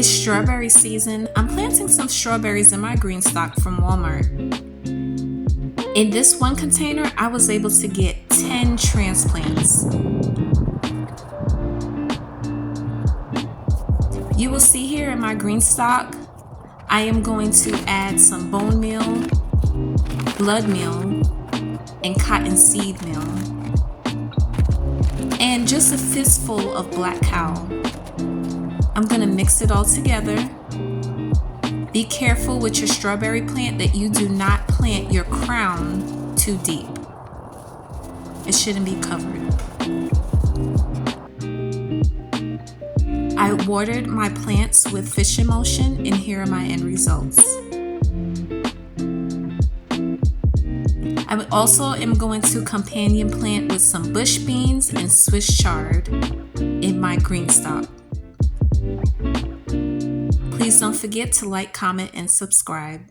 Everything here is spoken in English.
It's strawberry season. I'm planting some strawberries in my green stock from Walmart. In this one container, I was able to get 10 transplants. You will see here in my green stock, I am going to add some bone meal, blood meal, and cottonseed meal, and just a fistful of black cow. I'm going to mix it all together. Be careful with your strawberry plant that you do not plant your crown too deep. It shouldn't be covered. I watered my plants with fish emulsion, and here are my end results. I also am going to companion plant with some bush beans and Swiss chard in my green stock. Please don't forget to like, comment, and subscribe.